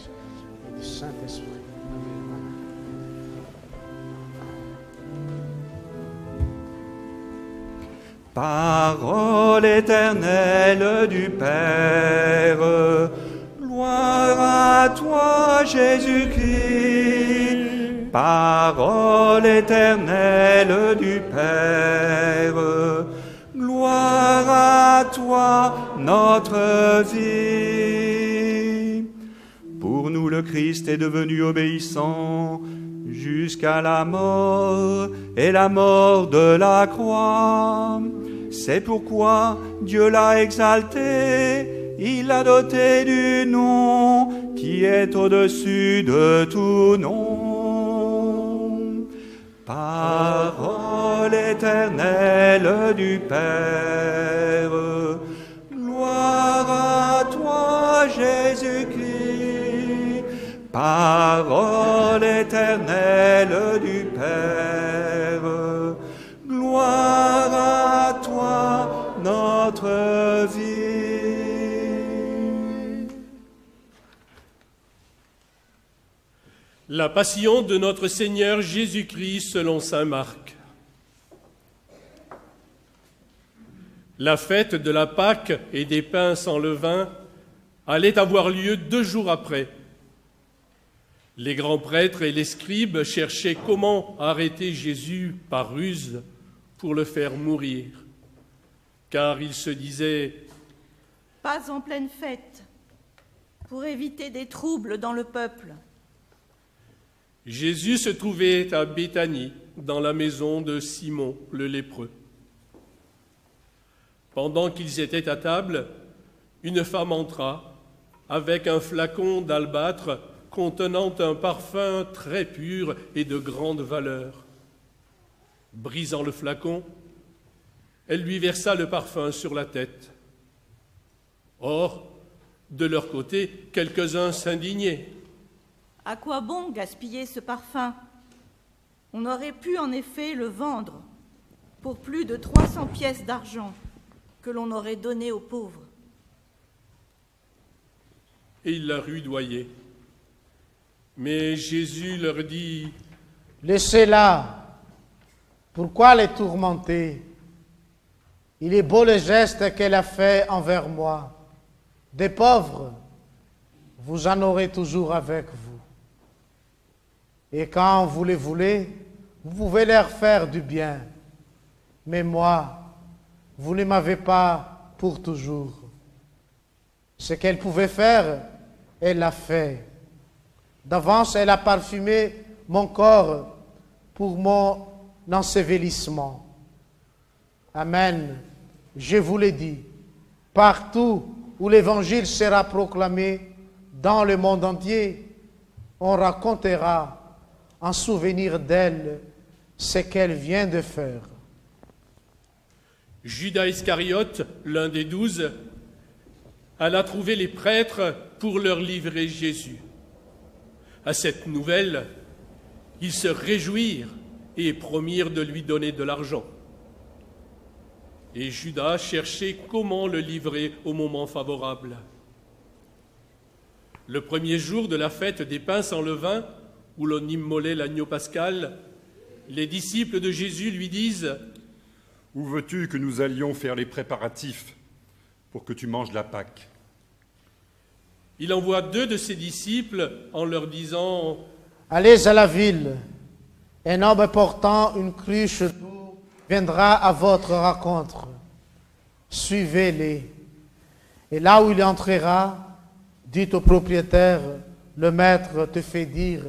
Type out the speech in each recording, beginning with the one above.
Fils et du Saint-Esprit. Amen. Parole éternelle du Père, gloire à toi Jésus-Christ. Parole éternelle du Père, gloire à toi notre vie. Pour nous le Christ est devenu obéissant jusqu'à la mort et la mort de la croix. C'est pourquoi Dieu l'a exalté, il l'a doté du nom qui est au-dessus de tout nom. Parole éternelle du Père, gloire à toi Jésus-Christ. Parole éternelle du Père, gloire à toi notre vie. La passion de notre Seigneur Jésus-Christ selon saint Marc. La fête de la Pâque et des pains sans levain allait avoir lieu 2 jours après. Les grands prêtres et les scribes cherchaient comment arrêter Jésus par ruse pour le faire mourir, car ils se disaient « Pas en pleine fête, pour éviter des troubles dans le peuple. » Jésus se trouvait à Béthanie, dans la maison de Simon le lépreux. Pendant qu'ils étaient à table, une femme entra avec un flacon d'albâtre contenant un parfum très pur et de grande valeur. Brisant le flacon, elle lui versa le parfum sur la tête. Or, de leur côté, quelques-uns s'indignaient. « À quoi bon gaspiller ce parfum? On aurait pu en effet le vendre pour plus de 300 pièces d'argent que l'on aurait donné aux pauvres. » Et ils la rudoyaient. Mais Jésus leur dit « Laissez-la, pourquoi les tourmenter? Il est beau le geste qu'elle a fait envers moi. Des pauvres, vous en aurez toujours avec vous. Et quand vous les voulez, vous pouvez leur faire du bien. Mais moi, vous ne m'avez pas pour toujours. Ce qu'elle pouvait faire, elle l'a fait. D'avance, elle a parfumé mon corps pour mon ensevelissement. Amen. Je vous l'ai dit, partout où l'Évangile sera proclamé dans le monde entier, on racontera en souvenir d'elle ce qu'elle vient de faire. Judas Iscariote, l'un des 12, alla trouver les prêtres pour leur livrer Jésus. À cette nouvelle, ils se réjouirent et promirent de lui donner de l'argent. Et Judas cherchait comment le livrer au moment favorable. Le premier jour de la fête des pains sans levain, où l'on immolait l'agneau pascal, les disciples de Jésus lui disent « Où veux-tu que nous allions faire les préparatifs pour que tu manges la Pâque ?» Il envoie 2 de ses disciples en leur disant « Allez à la ville, un homme portant une cruche d'eau viendra à votre rencontre. Suivez-les. Et là où il entrera, dites au propriétaire, le maître te fait dire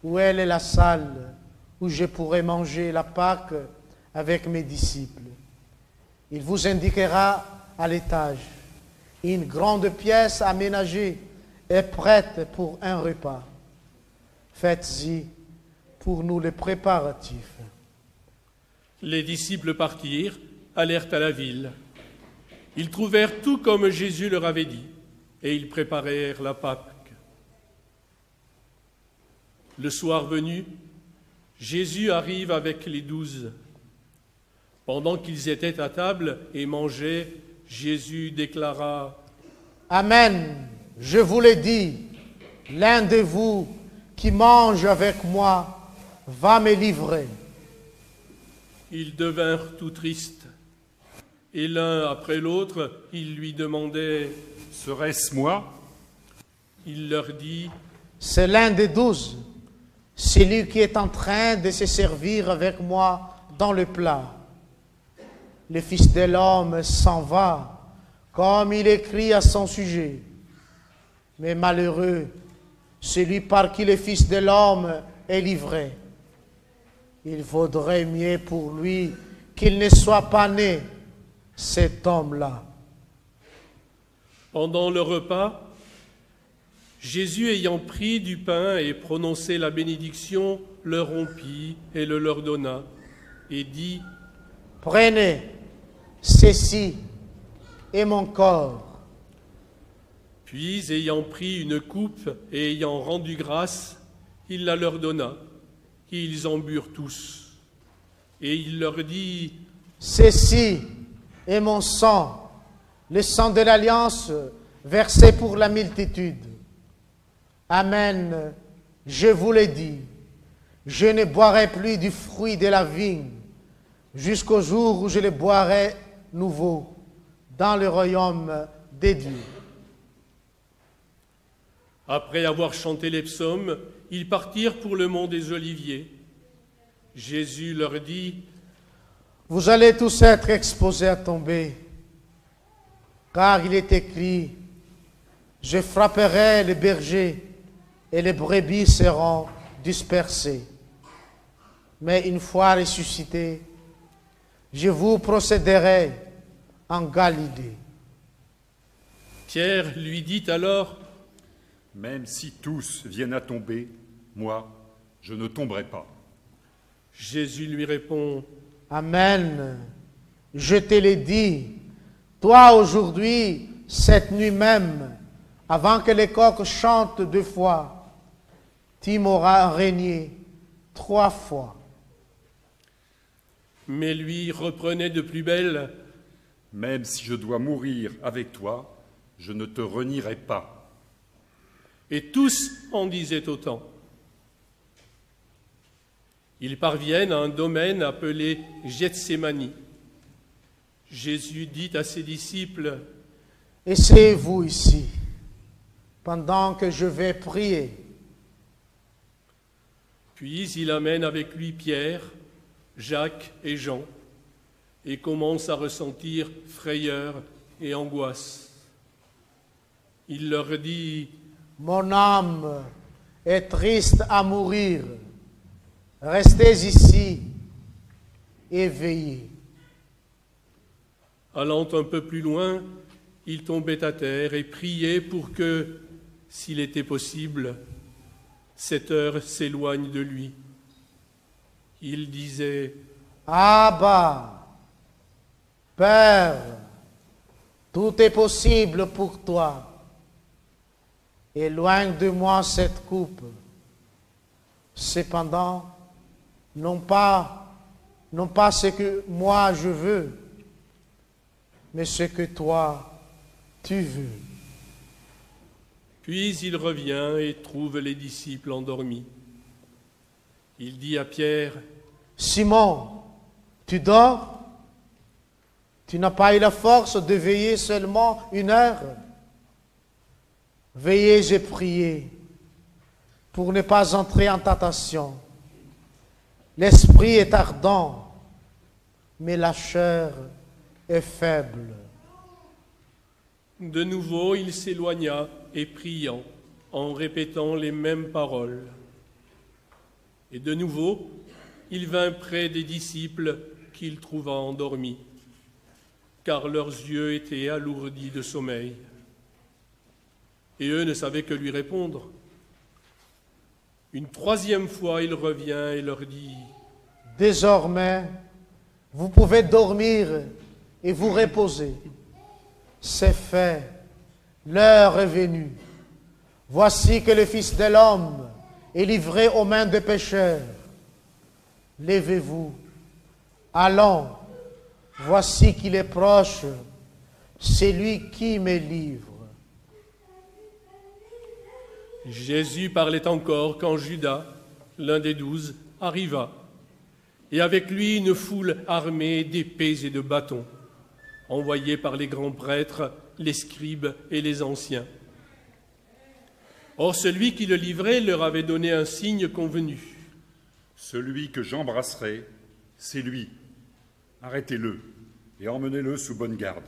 où elle est la salle où je pourrai manger la Pâque avec mes disciples. Il vous indiquera à l'étage. Une grande pièce aménagée est prête pour un repas. Faites-y pour nous les préparatifs. » Les disciples partirent, allèrent à la ville. Ils trouvèrent tout comme Jésus leur avait dit, et ils préparèrent la Pâque. Le soir venu, Jésus arrive avec les 12. Pendant qu'ils étaient à table et mangeaient, Jésus déclara « Amen, je vous l'ai dit, l'un de vous qui mange avec moi va me livrer. » Ils devinrent tout tristes, et l'un après l'autre, ils lui demandaient « Serait-ce moi ?» Il leur dit, « C'est l'un des 12, celui qui est en train de se servir avec moi dans le plat. Le Fils de l'homme s'en va, comme il écrit à son sujet. Mais malheureux, celui par qui le Fils de l'homme est livré. Il vaudrait mieux pour lui qu'il ne soit pas né, cet homme-là. » Pendant le repas, Jésus, ayant pris du pain et prononcé la bénédiction, le rompit et le leur donna, et dit, « Prenez, ceci est mon corps. » Puis, ayant pris une coupe et ayant rendu grâce, il la leur donna. Ils en burent tous. Et il leur dit, « Ceci est mon sang, le sang de l'alliance versé pour la multitude. Amen, je vous le dis, je ne boirai plus du fruit de la vigne jusqu'au jour où je le boirai nouveau dans le royaume de Dieu. » Après avoir chanté les psaumes, ils partirent pour le mont des Oliviers. Jésus leur dit, « Vous allez tous être exposés à tomber, car il est écrit, je frapperai les bergers et les brebis seront dispersées. Mais une fois ressuscité, je vous procéderai en Galilée. » Pierre lui dit alors, « Même si tous viennent à tomber, moi, je ne tomberai pas. » Jésus lui répond, « Amen, je te l'ai dit, toi aujourd'hui, cette nuit même, avant que les coqs chantent 2 fois, tu m'auras régné 3 fois. » Mais lui reprenait de plus belle, « Même si je dois mourir avec toi, je ne te renierai pas. » Et tous en disaient autant. Ils parviennent à un domaine appelé Gethsémani. Jésus dit à ses disciples, « Asseyez-vous ici, pendant que je vais prier. » Puis il amène avec lui Pierre, Jacques et Jean, et commence à ressentir frayeur et angoisse. Il leur dit, « Mon âme est triste à mourir. Restez ici et veillez. » Allant un peu plus loin, il tombait à terre et priait pour que, s'il était possible, cette heure s'éloigne de lui. Il disait, « Abba, Père, tout est possible pour toi. Éloigne de moi cette coupe. Cependant, non pas ce que moi je veux, mais ce que toi tu veux. » Puis il revient et trouve les disciples endormis. Il dit à Pierre, « Simon, tu dors? Tu n'as pas eu la force de veiller seulement 1 heure? Veillez et priez pour ne pas entrer en tentation. L'esprit est ardent, mais la chair est faible. » De nouveau, il s'éloigna et priant, en répétant les mêmes paroles. Et de nouveau, il vint près des disciples qu'il trouva endormis, car leurs yeux étaient alourdis de sommeil. Et eux ne savaient que lui répondre. Une 3e fois, il revient et leur dit, « Désormais, vous pouvez dormir et vous reposer. C'est fait, l'heure est venue. Voici que le Fils de l'homme est livré aux mains des pécheurs. Levez-vous, allons, voici qu'il est proche, celui qui me livre. » Jésus parlait encore quand Judas, l'un des 12, arriva, et avec lui une foule armée d'épées et de bâtons, envoyés par les grands prêtres, les scribes et les anciens. Or celui qui le livrait leur avait donné un signe convenu. Celui que j'embrasserai, c'est lui. Arrêtez-le et emmenez-le sous bonne garde.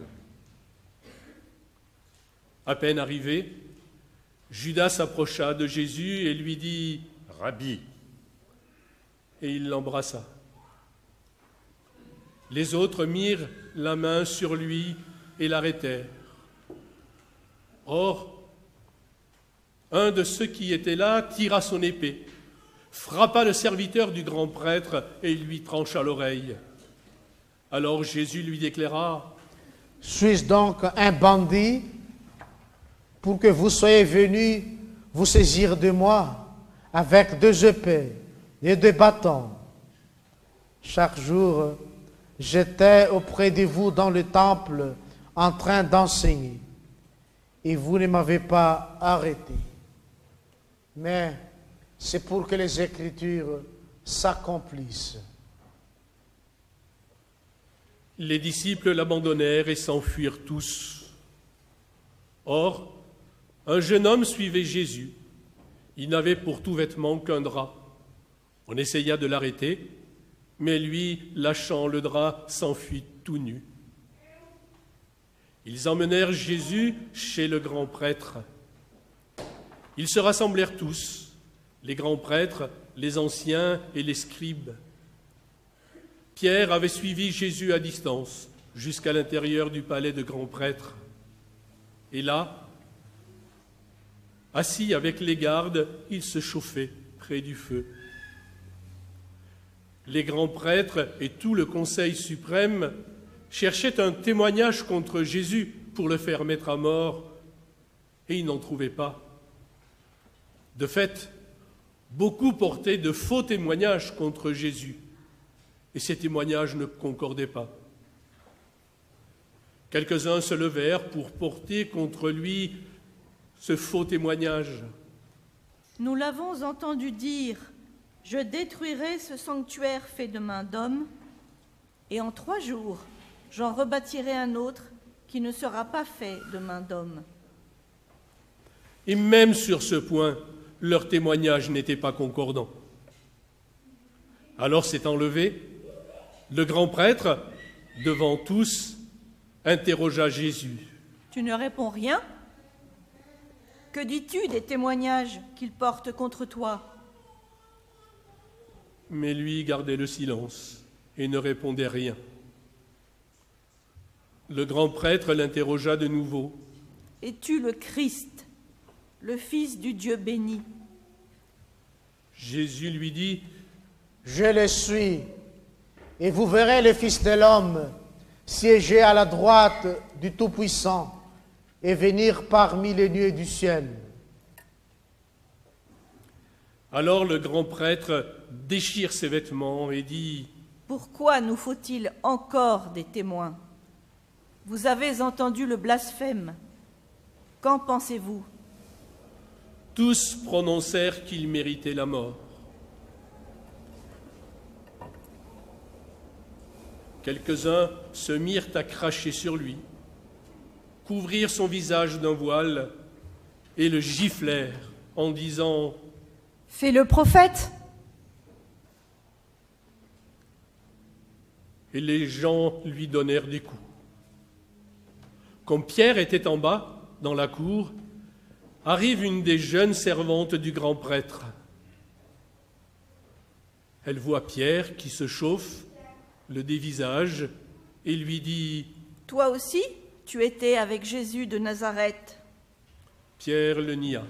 À peine arrivé, Judas s'approcha de Jésus et lui dit « Rabbi !» et il l'embrassa. Les autres mirent la main sur lui et l'arrêtèrent. Or, un de ceux qui étaient là tira son épée, frappa le serviteur du grand prêtre et lui trancha l'oreille. Alors Jésus lui déclara : « Suis-je donc un bandit pour que vous soyez venus vous saisir de moi avec 2 épées et 2 bâtons? Chaque jour, j'étais auprès de vous dans le temple en train d'enseigner, et vous ne m'avez pas arrêté. Mais c'est pour que les Écritures s'accomplissent. » Les disciples l'abandonnèrent et s'enfuirent tous. Or, un jeune homme suivait Jésus. Il n'avait pour tout vêtement qu'un drap. On essaya de l'arrêter, mais lui, lâchant le drap, s'enfuit tout nu. Ils emmenèrent Jésus chez le grand prêtre. Ils se rassemblèrent tous, les grands prêtres, les anciens et les scribes. Pierre avait suivi Jésus à distance jusqu'à l'intérieur du palais de grand prêtre. Et là, assis avec les gardes, il se chauffait près du feu. Les grands prêtres et tout le conseil suprême cherchaient un témoignage contre Jésus pour le faire mettre à mort, et ils n'en trouvaient pas. De fait, beaucoup portaient de faux témoignages contre Jésus, et ces témoignages ne concordaient pas. Quelques-uns se levèrent pour porter contre lui ce faux témoignage. « Nous l'avons entendu dire, je détruirai ce sanctuaire fait de main d'homme, et en 3 jours, j'en rebâtirai un autre qui ne sera pas fait de main d'homme. » Et même sur ce point, leur témoignage n'était pas concordant. Alors s'étant levé, le grand prêtre, devant tous, interrogea Jésus. « Tu ne réponds rien? Que dis-tu des témoignages qu'ils portent contre toi ?» Mais lui gardait le silence et ne répondait rien. Le grand prêtre l'interrogea de nouveau. « Es-tu le Christ, le Fils du Dieu béni ?» Jésus lui dit : « Je le suis, et vous verrez le Fils de l'homme siéger à la droite du Tout-Puissant et venir parmi les nuées du ciel. » Alors le grand prêtre déchire ses vêtements et dit : « Pourquoi nous faut-il encore des témoins? Vous avez entendu le blasphème. Qu'en pensez-vous ? » Tous prononcèrent qu'il méritait la mort. Quelques-uns se mirent à cracher sur lui, couvrirent son visage d'un voile et le giflèrent en disant : « Fais le prophète !» Et les gens lui donnèrent des coups. Comme Pierre était en bas, dans la cour, arrive une des jeunes servantes du grand prêtre. Elle voit Pierre qui se chauffe, le dévisage, et lui dit : « Toi aussi, tu étais avec Jésus de Nazareth. » Pierre le nia.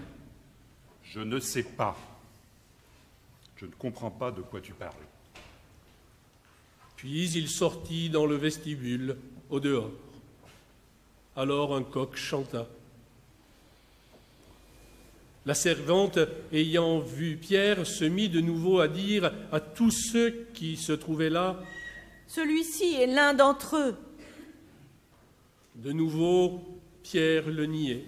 « Je ne sais pas. Je ne comprends pas de quoi tu parles. » Puis il sortit dans le vestibule, au dehors. Alors un coq chanta. La servante, ayant vu Pierre, se mit de nouveau à dire à tous ceux qui se trouvaient là : « Celui-ci est l'un d'entre eux. » De nouveau, Pierre le niait.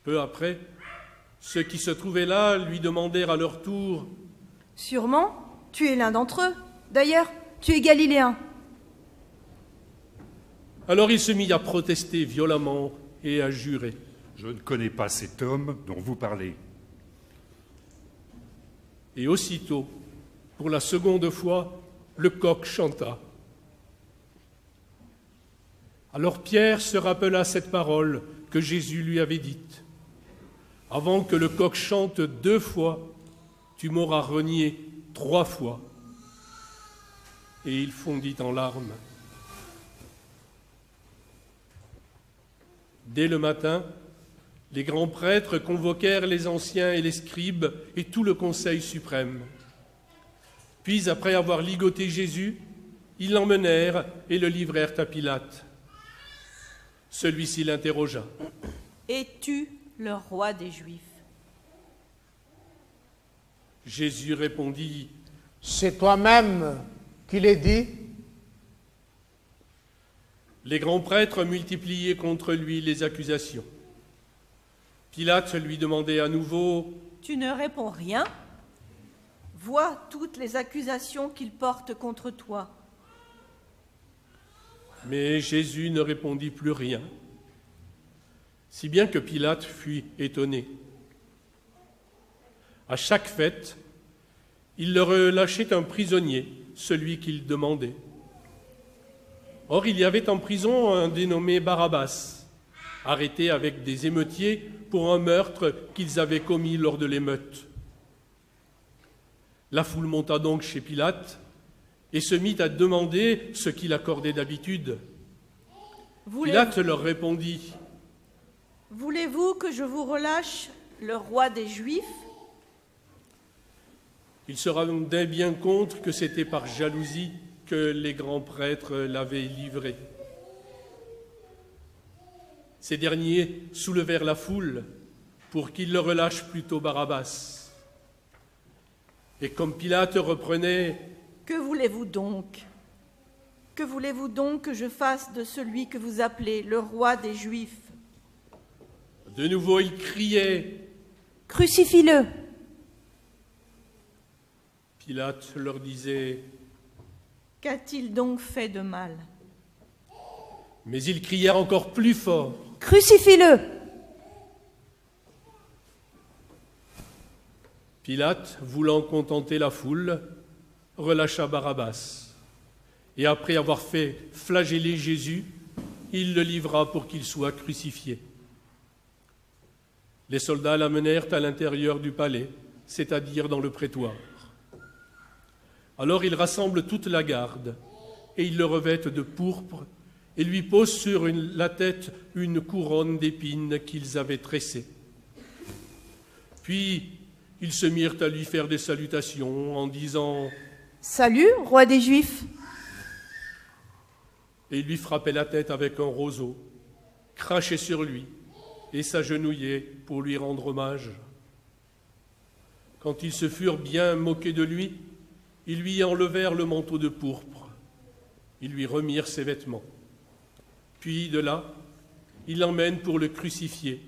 Peu après, Ceux qui se trouvaient là lui demandèrent à leur tour: « Sûrement, tu es l'un d'entre eux. D'ailleurs, tu es galiléen. » Alors il se mit à protester violemment et à jurer. Je ne connais pas cet homme dont vous parlez. Et aussitôt, pour la seconde fois, le coq chanta. Alors Pierre se rappela cette parole que Jésus lui avait dite: « Avant que le coq chante 2 fois, tu m'auras renié 3 fois. » Et il fondit en larmes. Dès le matin, les grands prêtres convoquèrent les anciens et les scribes et tout le conseil suprême. Puis, après avoir ligoté Jésus, ils l'emmenèrent et le livrèrent à Pilate. Celui-ci l'interrogea. « Es-tu le roi des Juifs ?» Jésus répondit: « C'est toi-même qui l'as dit. » Les grands prêtres multipliaient contre lui les accusations. Pilate lui demandait à nouveau: « Tu ne réponds rien? Vois toutes les accusations qu'il porte contre toi. » Mais Jésus ne répondit plus rien, si bien que Pilate fut étonné. À chaque fête, il leur relâchait un prisonnier, celui qu'il demandait. Or, il y avait en prison un dénommé Barabbas, arrêté avec des émeutiers pour un meurtre qu'ils avaient commis lors de l'émeute. La foule monta donc chez Pilate et se mit à demander ce qu'il accordait d'habitude. Pilate leur répondit: « Voulez-vous que je vous relâche le roi des Juifs ?» Il se rendait bien compte que c'était par jalousie que les grands prêtres l'avaient livré. Ces derniers soulevèrent la foule pour qu'il le relâche plutôt Barabbas. Et comme Pilate reprenait: « Que voulez-vous donc? Que voulez-vous donc que je fasse de celui que vous appelez le roi des Juifs ?» De nouveau, il criait: « Crucifie-le !» Pilate leur disait: « Qu'a-t-il donc fait de mal ?» Mais ils crièrent encore plus fort: « Crucifie-le !» Pilate, voulant contenter la foule, relâcha Barabbas. Et après avoir fait flageller Jésus, il le livra pour qu'il soit crucifié. Les soldats l'amenèrent à l'intérieur du palais, c'est-à-dire dans le prétoire. Alors ils rassemblent toute la garde, et ils le revêtent de pourpre, et lui posent sur la tête une couronne d'épines qu'ils avaient tressée. Puis ils se mirent à lui faire des salutations en disant: « Salut, roi des Juifs !» Et ils lui frappaient la tête avec un roseau, crachaient sur lui et s'agenouillaient pour lui rendre hommage. Quand ils se furent bien moqués de lui, ils lui enlevèrent le manteau de pourpre, ils lui remirent ses vêtements. Puis de là, ils l'emmènent pour le crucifier,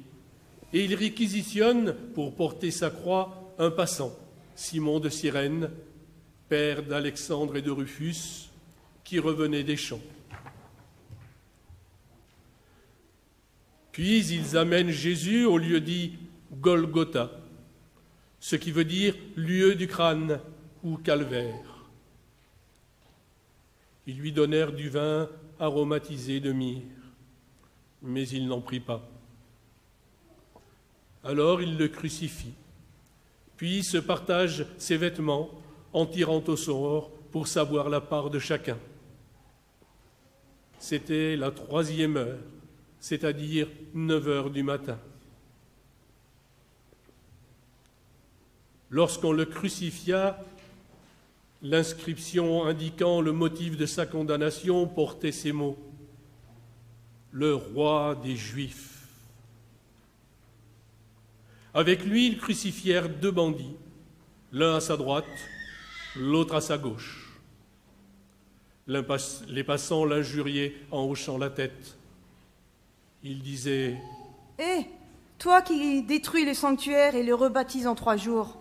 et ils réquisitionnent pour porter sa croix un passant, Simon de Cyrène, père d'Alexandre et de Rufus, qui revenait des champs. Puis ils amènent Jésus au lieu dit Golgotha, ce qui veut dire lieu du crâne ou calvaire. Ils lui donnèrent du vin aromatisé de myrrhe, mais il n'en prit pas. Alors il le crucifie, puis se partage ses vêtements en tirant au sort pour savoir la part de chacun. C'était la 3e heure, c'est-à-dire 9 heures du matin. Lorsqu'on le crucifia, l'inscription indiquant le motif de sa condamnation portait ces mots: « Le roi des Juifs ». Avec lui, ils crucifièrent 2 bandits, l'un à sa droite, l'autre à sa gauche. Les passants l'injuriaient en hochant la tête. Ils disaient: « Hé, Toi qui détruis le sanctuaire et le rebaptises en 3 jours,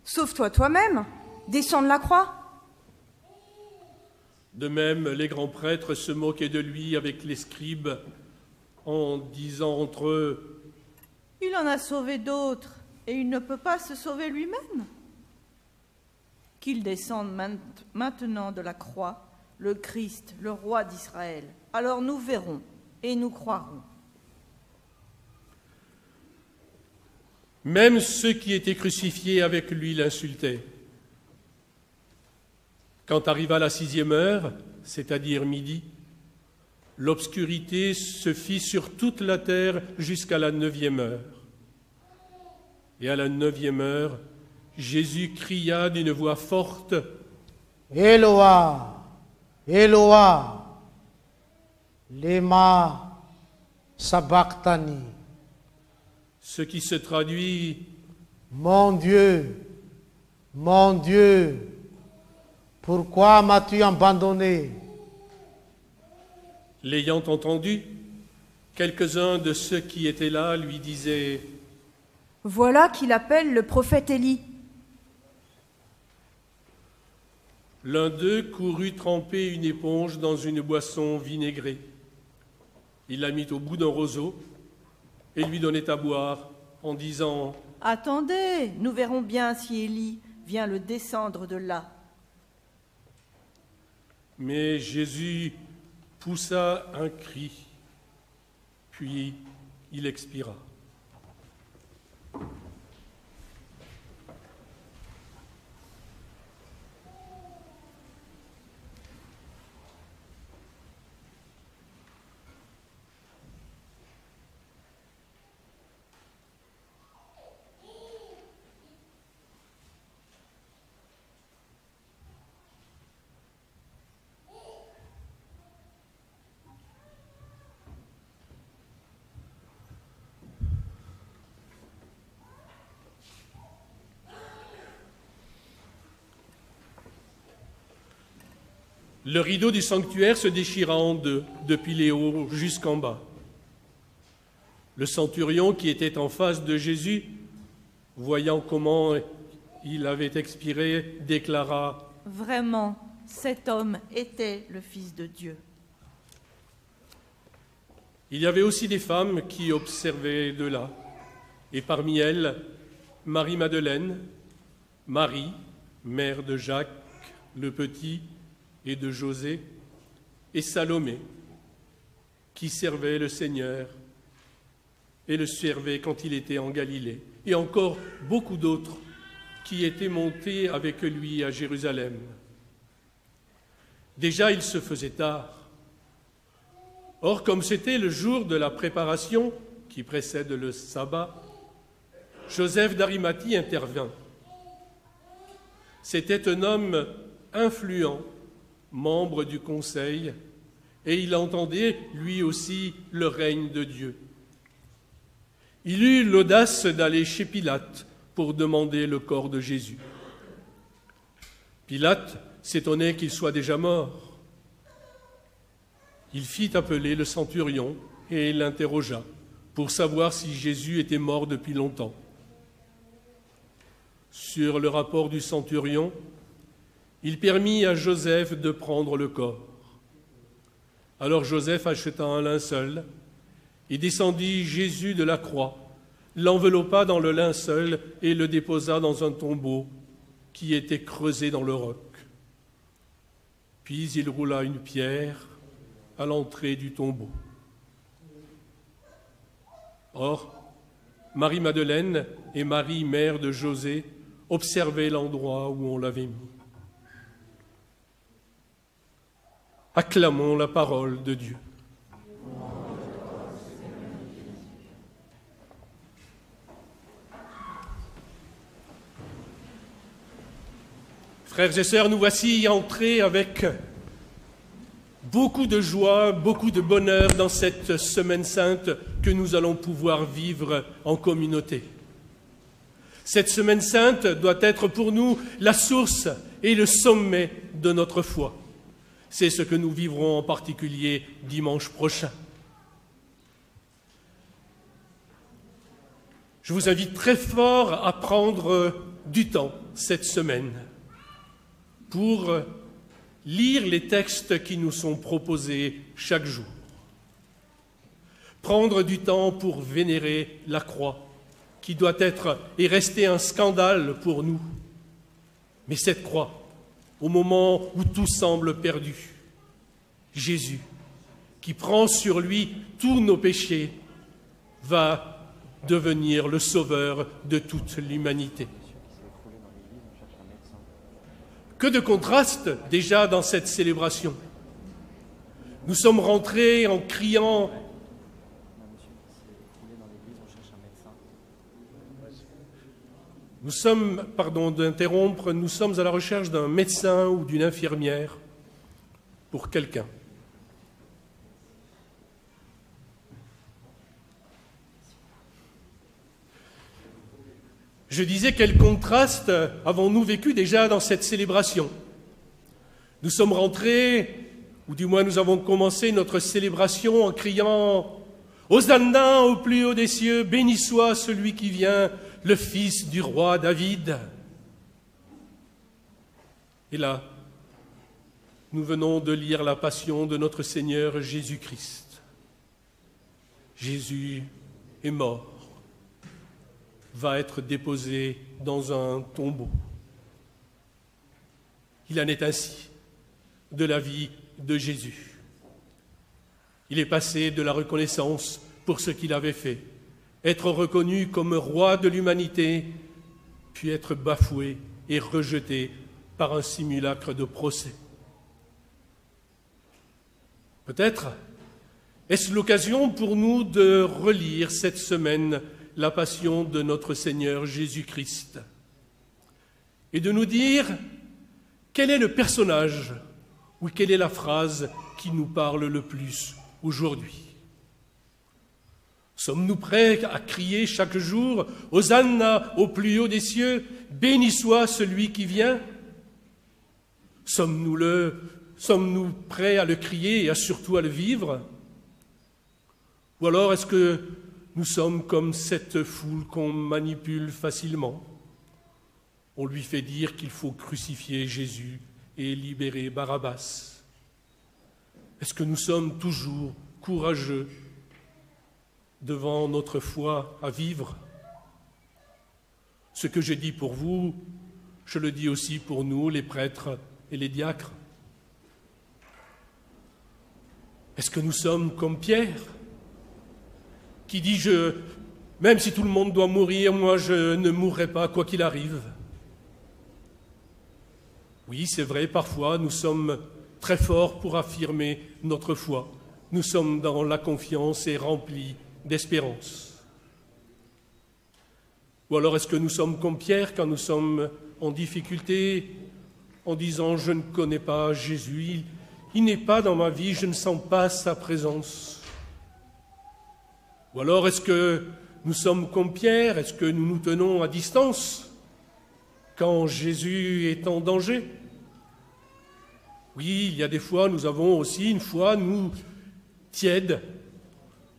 sauve-toi toi-même, descends de la croix. De même, les grands prêtres se moquaient de lui avec les scribes en disant entre eux, « Il en a sauvé d'autres et il ne peut pas se sauver lui-même. Qu'il descende maintenant de la croix, le Christ, le roi d'Israël. Alors nous verrons et nous croirons. » Même ceux qui étaient crucifiés avec lui l'insultaient. Quand arriva la 6e heure, c'est-à-dire midi, l'obscurité se fit sur toute la terre jusqu'à la 9e heure. Et à la 9e heure, Jésus cria d'une voix forte, « Eloa, Eloa, lema sabachthani » ce qui se traduit « Mon Dieu, pourquoi m'as-tu abandonné ?» L'ayant entendu, quelques-uns de ceux qui étaient là lui disaient « Voilà qu'il appelle le prophète Élie. » L'un d'eux courut tremper une éponge dans une boisson vinaigrée. Il la mit au bout d'un roseau et lui donnait à boire en disant « Attendez, nous verrons bien si Élie vient le descendre de là. » Mais Jésus poussa un cri, puis il expira. Le rideau du sanctuaire se déchira en deux, depuis les hauts jusqu'en bas. Le centurion qui était en face de Jésus, voyant comment il avait expiré, déclara « Vraiment, cet homme était le Fils de Dieu. » Il y avait aussi des femmes qui observaient de là, et parmi elles, Marie-Madeleine, Marie, mère de Jacques le Petit, et de José, et Salomé, qui servait le Seigneur et le servait quand il était en Galilée, et encore beaucoup d'autres qui étaient montés avec lui à Jérusalem. Déjà, il se faisait tard. Or, comme c'était le jour de la préparation qui précède le sabbat, Joseph d'Arimathie intervint. C'était un homme influent, membre du conseil, et il entendait lui aussi le règne de Dieu. Il eut l'audace d'aller chez Pilate pour demander le corps de Jésus. Pilate s'étonnait qu'il soit déjà mort. Il fit appeler le centurion et l'interrogea pour savoir si Jésus était mort depuis longtemps. Sur le rapport du centurion, il permit à Joseph de prendre le corps. Alors Joseph acheta un linceul et descendit Jésus de la croix, l'enveloppa dans le linceul et le déposa dans un tombeau qui était creusé dans le roc. Puis il roula une pierre à l'entrée du tombeau. Or, Marie-Madeleine et Marie, mère de José, observaient l'endroit où on l'avait mis. Acclamons la parole de Dieu. Frères et sœurs, nous voici entrés avec beaucoup de joie, beaucoup de bonheur dans cette semaine sainte que nous allons pouvoir vivre en communauté. Cette semaine sainte doit être pour nous la source et le sommet de notre foi. C'est ce que nous vivrons en particulier dimanche prochain. Je vous invite très fort à prendre du temps cette semaine pour lire les textes qui nous sont proposés chaque jour. Prendre du temps pour vénérer la croix, qui doit être et rester un scandale pour nous. Mais cette croix, au moment où tout semble perdu, Jésus, qui prend sur lui tous nos péchés, va devenir le sauveur de toute l'humanité. Que de contrastes déjà dans cette célébration. Nous sommes rentrés en criant nous sommes à la recherche d'un médecin ou d'une infirmière pour quelqu'un. Je disais, quel contraste avons-nous vécu déjà dans cette célébration? Nous sommes rentrés, ou du moins nous avons commencé notre célébration en criant « Hosanna au plus haut des cieux, béni soit celui qui vient, le fils du roi David ». Et là, nous venons de lire la passion de notre Seigneur Jésus-Christ. Jésus est mort, va être déposé dans un tombeau. Il en est ainsi de la vie de Jésus. Il est passé de la reconnaissance pour ce qu'il avait fait, être reconnu comme roi de l'humanité, puis être bafoué et rejeté par un simulacre de procès. Peut-être est-ce l'occasion pour nous de relire cette semaine la passion de notre Seigneur Jésus-Christ et de nous dire quel est le personnage ou quelle est la phrase qui nous parle le plus aujourd'hui. Sommes-nous prêts à crier chaque jour « Hosanna au plus haut des cieux, béni soit celui qui vient » Sommes-nous prêts à le crier et surtout à le vivre? Ou alors est-ce que nous sommes comme cette foule qu'on manipule facilement? On lui fait dire qu'il faut crucifier Jésus et libérer Barabbas. Est-ce que nous sommes toujours courageux devant notre foi à vivre? Ce que je dis pour vous, je le dis aussi pour nous, les prêtres et les diacres. Est-ce que nous sommes comme Pierre, qui dit « Même si tout le monde doit mourir, moi je ne mourrai pas quoi qu'il arrive ». Oui, c'est vrai, parfois nous sommes très forts pour affirmer notre foi. Nous sommes dans la confiance et remplis d'espérance. Ou alors est-ce que nous sommes comme Pierre quand nous sommes en difficulté, en disant « Je ne connais pas Jésus, il n'est pas dans ma vie, je ne sens pas sa présence ». Ou alors est-ce que nous sommes comme Pierre, est-ce que nous nous tenons à distance quand Jésus est en danger? Oui, il y a des fois, nous avons aussi une foi, nous, tiède.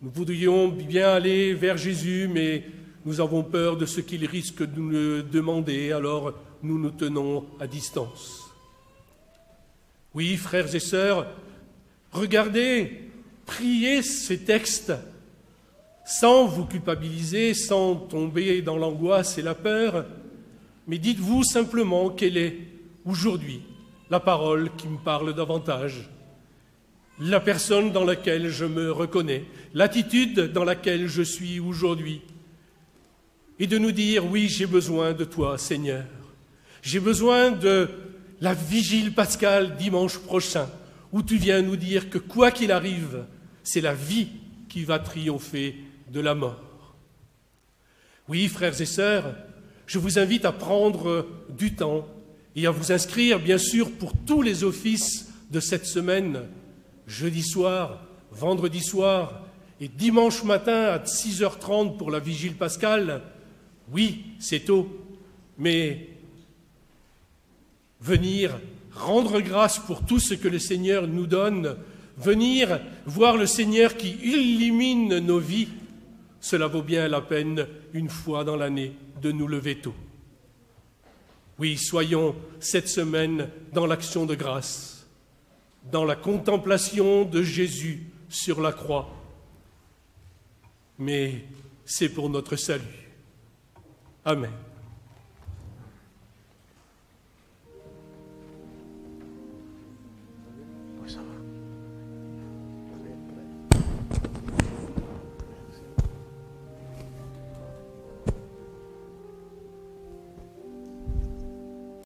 Nous voudrions bien aller vers Jésus, mais nous avons peur de ce qu'il risque de nous demander, alors nous nous tenons à distance. Oui, frères et sœurs, regardez, priez ces textes sans vous culpabiliser, sans tomber dans l'angoisse et la peur, mais dites-vous simplement quelle est aujourd'hui la parole qui me parle davantage, la personne dans laquelle je me reconnais, l'attitude dans laquelle je suis aujourd'hui, et de nous dire, oui, j'ai besoin de toi, Seigneur. J'ai besoin de la vigile pascale dimanche prochain, où tu viens nous dire que quoi qu'il arrive, c'est la vie qui va triompher de la mort. Oui, frères et sœurs, je vous invite à prendre du temps et à vous inscrire, bien sûr, pour tous les offices de cette semaine, jeudi soir, vendredi soir et dimanche matin à 6h30 pour la vigile pascale. Oui, c'est tôt, mais venir rendre grâce pour tout ce que le Seigneur nous donne, venir voir le Seigneur qui illumine nos vies cela vaut bien la peine, une fois dans l'année, de nous lever tôt. Oui, soyons cette semaine dans l'action de grâce, dans la contemplation de Jésus sur la croix. Mais c'est pour notre salut. Amen.